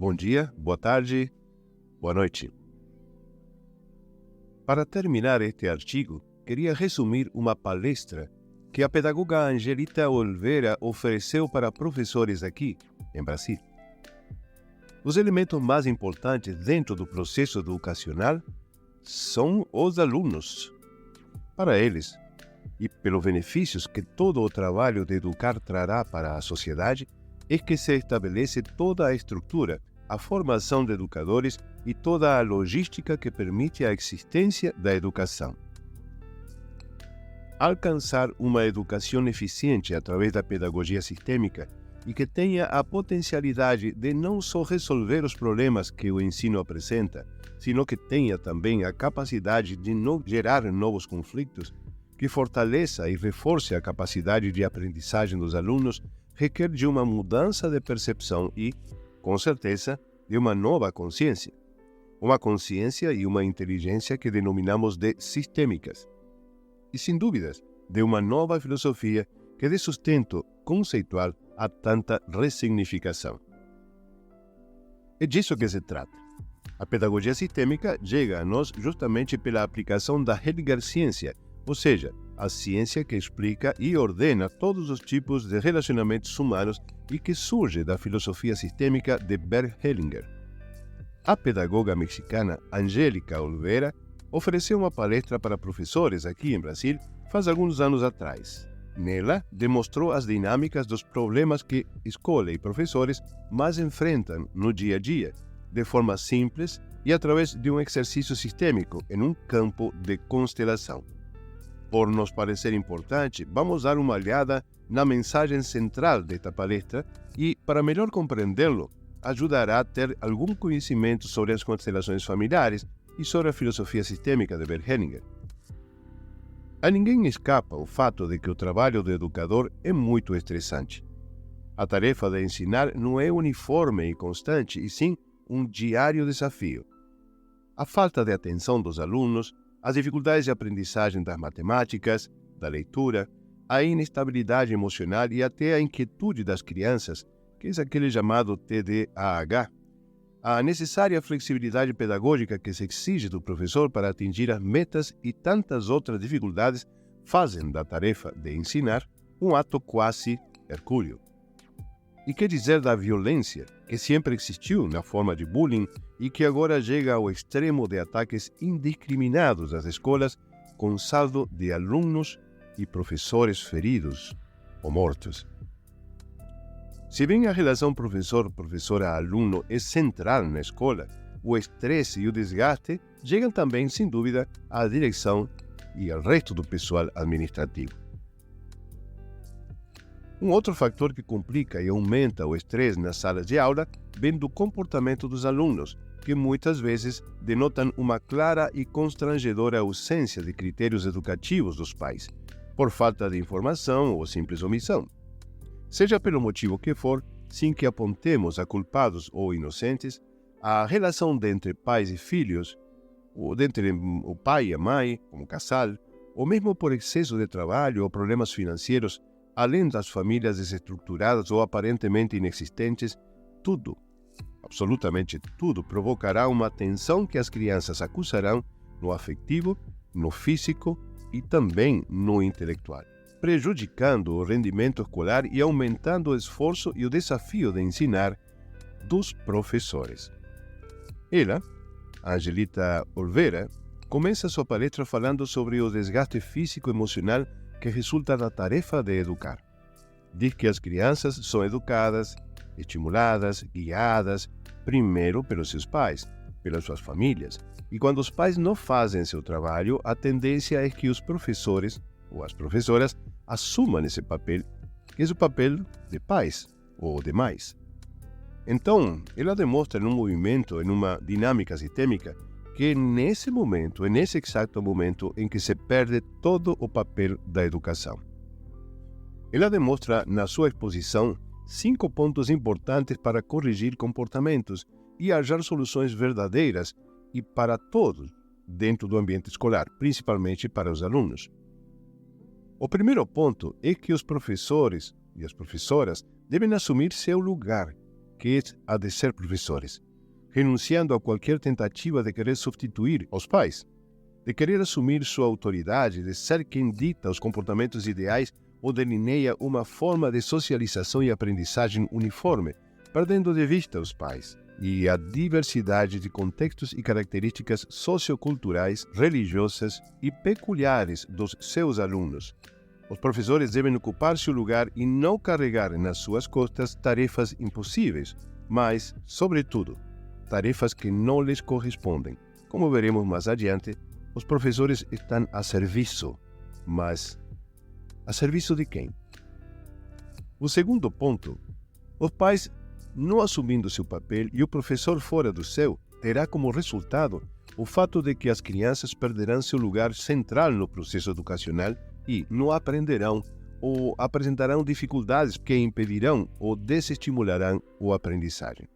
bom dia, boa tarde, boa noite. Para terminar este artigo, queria resumir uma palestra que a pedagoga Angelita Olvera ofereceu para professores aqui, em Brasil. Os elementos mais importantes dentro do processo educacional são os alunos. Para eles, e pelos benefícios que todo o trabalho de educar trará para a sociedade, é que se estabelece toda a estrutura, a formação de educadores e toda a logística que permite a existência da educação. Alcançar uma educação eficiente através da pedagogia sistêmica e que tenha a potencialidade de não só resolver os problemas que o ensino apresenta, sino que tenha também a capacidade de não gerar novos conflitos, que fortaleça e reforce a capacidade de aprendizagem dos alunos, requer de uma mudança de percepção e, com certeza, de uma nova consciência. Uma consciência e uma inteligência que denominamos de sistêmicas. E, sem dúvidas, de uma nova filosofia que dê sustento conceitual a tanta ressignificação. É disso que se trata. A pedagogia sistêmica chega a nós justamente pela aplicação da Heidegger ciência, ou seja, a ciência que explica e ordena todos os tipos de relacionamentos humanos e que surge da filosofia sistêmica de Bert Hellinger. A pedagoga mexicana Angélica Olvera ofereceu uma palestra para professores aqui em Brasil faz alguns anos atrás. Nela, demonstrou as dinâmicas dos problemas que escola e professores mais enfrentam no dia a dia, de forma simples e através de um exercício sistêmico em um campo de constelação. Por nos parecer importante, vamos dar uma olhada na mensagem central desta palestra e, para melhor compreendê-lo, ajudará a ter algum conhecimento sobre as constelações familiares e sobre a filosofia sistêmica de Bert Hellinger. A ninguém escapa o fato de que o trabalho do educador é muito estressante. A tarefa de ensinar não é uniforme e constante, e sim um diário desafio. A falta de atenção dos alunos, as dificuldades de aprendizagem das matemáticas, da leitura, a inestabilidade emocional e até a inquietude das crianças, que é aquele chamado TDAH, a necessária flexibilidade pedagógica que se exige do professor para atingir as metas e tantas outras dificuldades fazem da tarefa de ensinar um ato quase hercúleo. E que dizer da violência, que sempre existiu na forma de bullying e que agora chega ao extremo de ataques indiscriminados às escolas, com saldo de alunos e professores feridos ou mortos. Se bem a relação professor-professora-aluno é central na escola, o estresse e o desgaste chegam também, sem dúvida, à direção e ao resto do pessoal administrativo. Um outro fator que complica e aumenta o estresse nas salas de aula vem do comportamento dos alunos, que muitas vezes denotam uma clara e constrangedora ausência de critérios educativos dos pais, por falta de informação ou simples omissão. Seja pelo motivo que for, sem que apontemos a culpados ou inocentes, a relação entre pais e filhos, ou entre o pai e a mãe, como casal, ou mesmo por excesso de trabalho ou problemas financeiros, além das famílias desestruturadas ou aparentemente inexistentes, tudo, absolutamente tudo, provocará uma tensão que as crianças acusarão no afetivo, no físico e também no intelectual, prejudicando o rendimento escolar e aumentando o esforço e o desafio de ensinar dos professores. Ela, Angelita Olvera, começa sua palestra falando sobre o desgaste físico e emocional que resulta da tarefa de educar. Diz que as crianças são educadas, estimuladas, guiadas, primeiro pelos seus pais, pelas suas famílias, e quando os pais não fazem seu trabalho, a tendência é que os professores ou as professoras assumam esse papel, que é o papel de pais ou de mães. Então, ela demonstra num movimento, em uma dinâmica sistêmica, que nesse momento, nesse exato momento em que se perde todo o papel da educação. Ela demonstra na sua exposição 5 pontos importantes para corrigir comportamentos e achar soluções verdadeiras e para todos dentro do ambiente escolar, principalmente para os alunos. O primeiro ponto é que os professores e as professoras devem assumir seu lugar, que é a de ser professores, renunciando a qualquer tentativa de querer substituir os pais, de querer assumir sua autoridade, de ser quem dita os comportamentos ideais ou delineia uma forma de socialização e aprendizagem uniforme, perdendo de vista os pais e a diversidade de contextos e características socioculturais, religiosas e peculiares dos seus alunos. Os professores devem ocupar seu lugar e não carregar nas suas costas tarefas impossíveis, mas, sobretudo, tarefas que não lhes correspondem. Como veremos mais adiante, os professores estão a serviço, mas a serviço de quem? O segundo ponto, os pais não assumindo seu papel e o professor fora do seu, terá como resultado o fato de que as crianças perderão seu lugar central no processo educacional e não aprenderão ou apresentarão dificuldades que impedirão ou desestimularão a aprendizagem.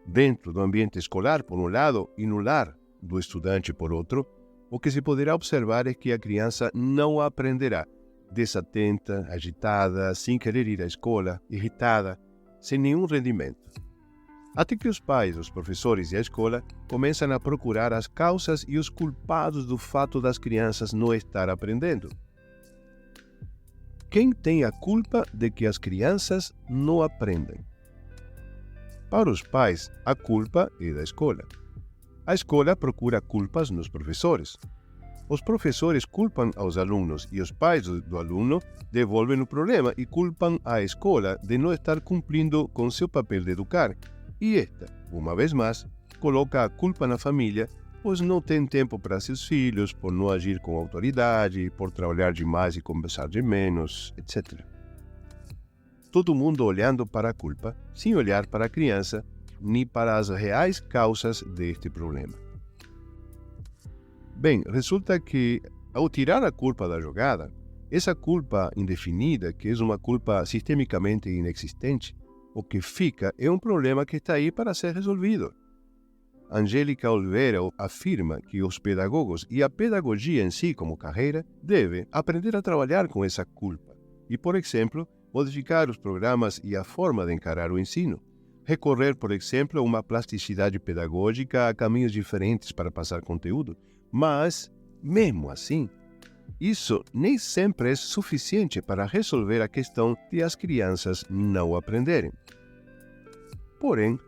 Dentro do ambiente escolar, por um lado, e no lar do estudante, por outro, o que se poderá observar é que a criança não aprenderá desatenta, agitada, sem querer ir à escola, irritada, sem nenhum rendimento. Até que os pais, os professores e a escola começam a procurar as causas e os culpados do fato das crianças não estar aprendendo. Quem tem a culpa de que as crianças não aprendem? Para os pais, a culpa é da escola. A escola procura culpas nos professores. Os professores culpam aos alunos e os pais do aluno devolvem o problema e culpam a escola de não estar cumprindo com seu papel de educar. E esta, uma vez mais, coloca a culpa na família, pois não tem tempo para seus filhos, por não agir com autoridade, por trabalhar demais e conversar de menos, etc. Todo mundo olhando para a culpa, sem olhar para a criança, nem para as reais causas deste problema. Bem, resulta que, ao tirar a culpa da jogada, essa culpa indefinida, que é uma culpa sistemicamente inexistente, o que fica é um problema que está aí para ser resolvido. Angélica Oliveira afirma que os pedagogos e a pedagogia em si como carreira devem aprender a trabalhar com essa culpa e, por exemplo, modificar os programas e a forma de encarar o ensino. Recorrer, por exemplo, a uma plasticidade pedagógica, a caminhos diferentes para passar conteúdo. Mas, mesmo assim, isso nem sempre é suficiente para resolver a questão de as crianças não aprenderem. Porém,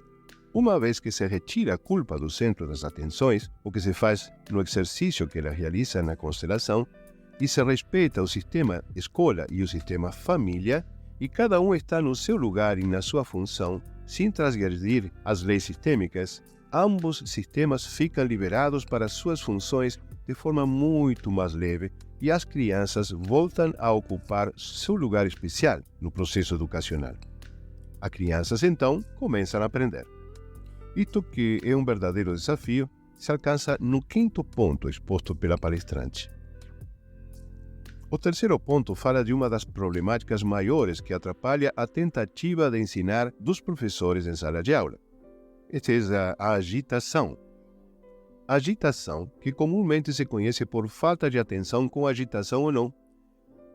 uma vez que se retira a culpa do centro das atenções, o que se faz no exercício que ela realiza na constelação, e se respeita o sistema escola e o sistema família, e cada um está no seu lugar e na sua função, sem transgredir as leis sistêmicas, ambos sistemas ficam liberados para suas funções de forma muito mais leve e as crianças voltam a ocupar seu lugar especial no processo educacional. As crianças, então, começam a aprender. Isto que é um verdadeiro desafio se alcança no quinto ponto exposto pela palestrante. O terceiro ponto fala de uma das problemáticas maiores que atrapalha a tentativa de ensinar dos professores em sala de aula. Esta é a agitação. Agitação, que comumente se conhece por falta de atenção com agitação ou não,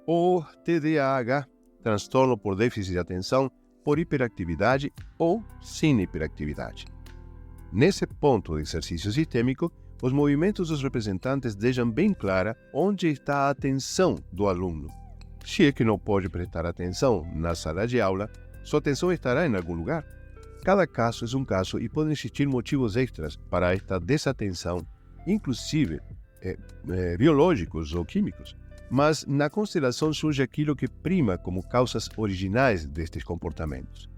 ou TDAH, transtorno por déficit de atenção, por hiperatividade ou sem hiperatividade. Nesse ponto do exercício sistêmico, os movimentos dos representantes deixam bem clara onde está a atenção do aluno. Se é que não pode prestar atenção na sala de aula, sua atenção estará em algum lugar. Cada caso é um caso e podem existir motivos extras para esta desatenção, inclusive biológicos ou químicos. Mas na constelação surge aquilo que prima como causas originais destes comportamentos.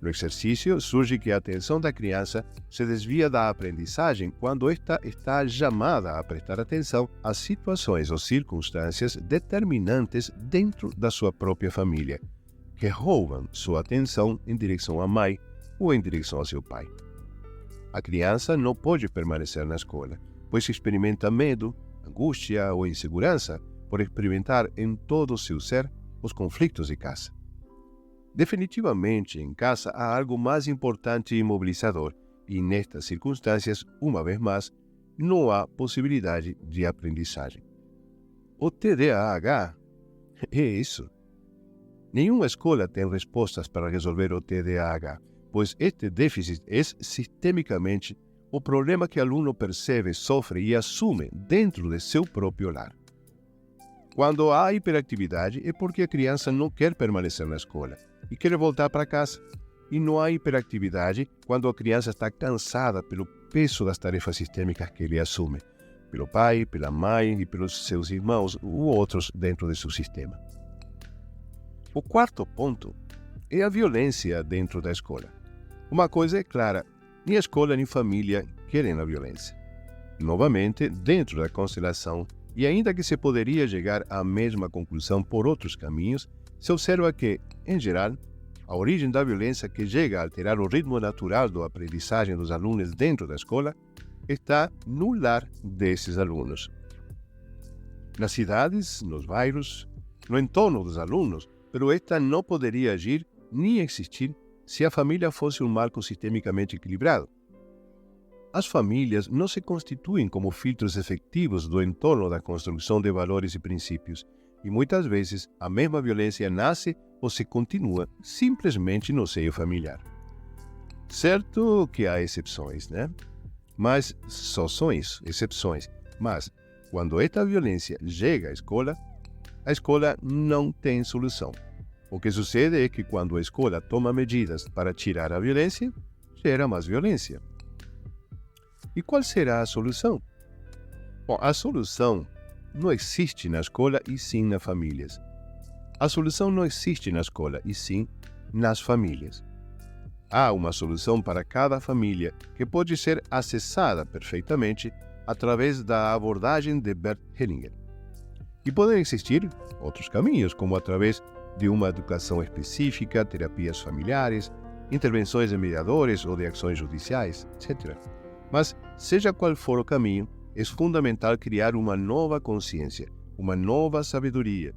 No exercício, surge que a atenção da criança se desvia da aprendizagem quando esta está chamada a prestar atenção a situações ou circunstâncias determinantes dentro da sua própria família, que roubam sua atenção em direção à mãe ou em direção ao seu pai. A criança não pode permanecer na escola, pois experimenta medo, angústia ou insegurança por experimentar em todo o seu ser os conflitos de casa. Definitivamente, em casa há algo mais importante e mobilizador, e nestas circunstâncias, uma vez mais, não há possibilidade de aprendizagem. O TDAH é isso. Nenhuma escola tem respostas para resolver o TDAH, pois este déficit é sistemicamente o problema que o aluno percebe, sofre e assume dentro de seu próprio lar. Quando há hiperatividade é porque a criança não quer permanecer na escola e quer voltar para casa. E não há hiperatividade quando a criança está cansada pelo peso das tarefas sistêmicas que ele assume, pelo pai, pela mãe e pelos seus irmãos ou outros dentro de seu sistema. O quarto ponto é a violência dentro da escola. Uma coisa é clara, nem a escola nem a família querem a violência. Novamente, dentro da constelação, e ainda que se poderia chegar à mesma conclusão por outros caminhos, se observa que, em geral, a origem da violência que chega a alterar o ritmo natural da aprendizagem dos alunos dentro da escola está no lar desses alunos. Nas cidades, nos bairros, no entorno dos alunos, mas esta não poderia agir nem existir se a família fosse um marco sistemicamente equilibrado. As famílias não se constituem como filtros efetivos do entorno da construção de valores e princípios, e muitas vezes a mesma violência nasce ou se continua simplesmente no seio familiar. Certo que há exceções, né? Mas só são isso, exceções. Mas, quando esta violência chega a escola não tem solução. O que sucede é que quando a escola toma medidas para tirar a violência, gera mais violência. E qual será a solução? Bom, a solução não existe na escola e sim nas famílias. A solução não existe na escola e sim nas famílias. Há uma solução para cada família que pode ser acessada perfeitamente através da abordagem de Bert Hellinger. E podem existir outros caminhos, como através de uma educação específica, terapias familiares, intervenções de mediadores ou de ações judiciais, etc. Mas, seja qual for o caminho, é fundamental criar uma nova consciência, uma nova sabedoria,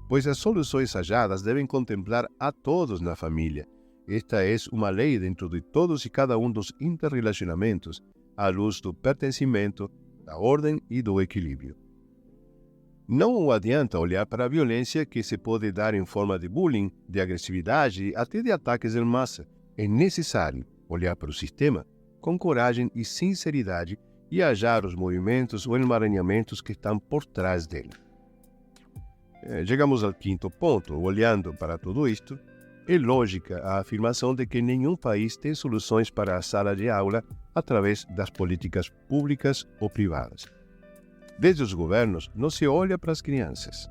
pois as soluções achadas devem contemplar a todos na família. Esta é uma lei dentro de todos e cada um dos interrelacionamentos, à luz do pertencimento, da ordem e do equilíbrio. Não adianta olhar para a violência que se pode dar em forma de bullying, de agressividade e até de ataques em massa. É necessário olhar para o sistema com coragem e sinceridade e achar os movimentos ou emaranhamentos que estão por trás dele. Chegamos ao quinto ponto. Olhando para tudo isto, é lógica a afirmação de que nenhum país tem soluções para a sala de aula através das políticas públicas ou privadas. Desde os governos, não se olha para as crianças.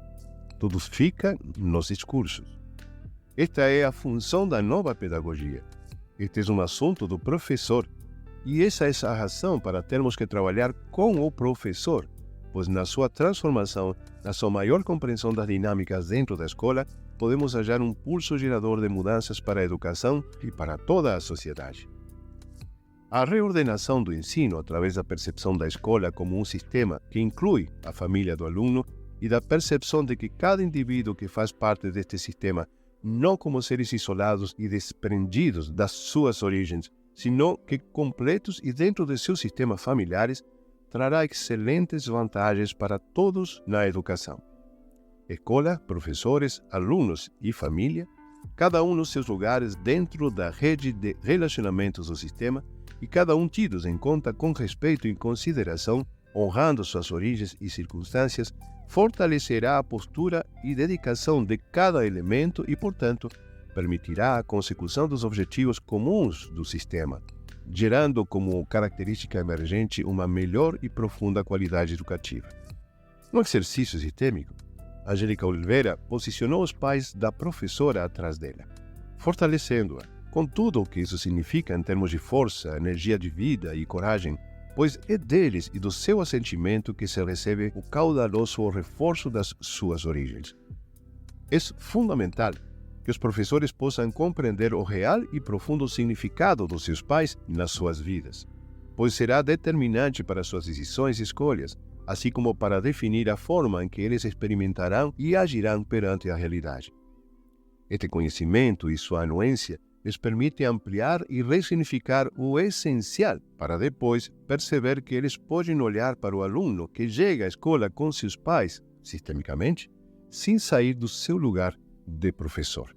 Tudo fica nos discursos. Esta é a função da nova pedagogia. Este é um assunto do professor. E essa é a razão para termos que trabalhar com o professor, pois na sua transformação, na sua maior compreensão das dinâmicas dentro da escola, podemos achar um pulso gerador de mudanças para a educação e para toda a sociedade. A reordenação do ensino através da percepção da escola como um sistema que inclui a família do aluno e da percepção de que cada indivíduo que faz parte deste sistema, não como seres isolados e desprendidos das suas origens, sino que completos e dentro de seus sistemas familiares, trará excelentes vantagens para todos na educação. Escola, professores, alunos e família, cada um nos seus lugares dentro da rede de relacionamentos do sistema e cada um tidos em conta com respeito e consideração, honrando suas origens e circunstâncias, fortalecerá a postura e dedicação de cada elemento e, portanto, permitirá a consecução dos objetivos comuns do sistema, gerando como característica emergente uma melhor e profunda qualidade educativa. No exercício sistêmico, Angélica Oliveira posicionou os pais da professora atrás dela, fortalecendo-a, com tudo o que isso significa em termos de força, energia de vida e coragem, pois é deles e do seu assentimento que se recebe o caudaloso reforço das suas origens. É fundamental que os professores possam compreender o real e profundo significado dos seus pais nas suas vidas, pois será determinante para suas decisões e escolhas, assim como para definir a forma em que eles experimentarão e agirão perante a realidade. Este conhecimento e sua anuência lhes permite ampliar e ressignificar o essencial, para depois perceber que eles podem olhar para o aluno que chega à escola com seus pais, sistemicamente, sem sair do seu lugar de professor.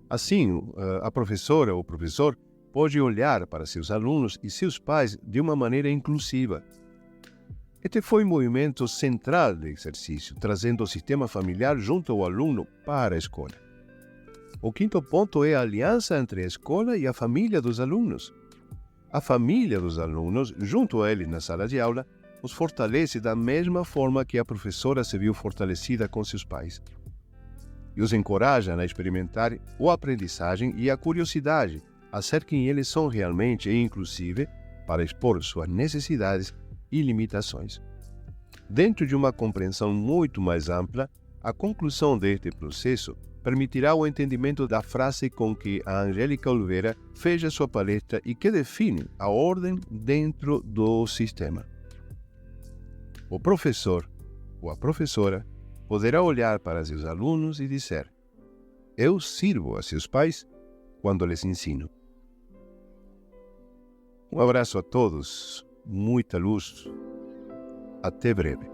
Assim, a professora ou o professor pode olhar para seus alunos e seus pais de uma maneira inclusiva. Este foi o movimento central do exercício, trazendo o sistema familiar junto ao aluno para a escola. O quinto ponto é a aliança entre a escola e a família dos alunos. A família dos alunos, junto a eles na sala de aula, os fortalece da mesma forma que a professora se viu fortalecida com seus pais. E os encoraja a experimentar a aprendizagem e a curiosidade, a ser quem eles são realmente e, inclusive, para expor suas necessidades e limitações. Dentro de uma compreensão muito mais ampla, a conclusão deste processo permitirá o entendimento da frase com que a Angélica Oliveira fecha sua palestra e que define a ordem dentro do sistema. O professor ou a professora poderá olhar para seus alunos e dizer: eu sirvo a seus pais quando lhes ensino. Um abraço a todos, muita luz, até breve.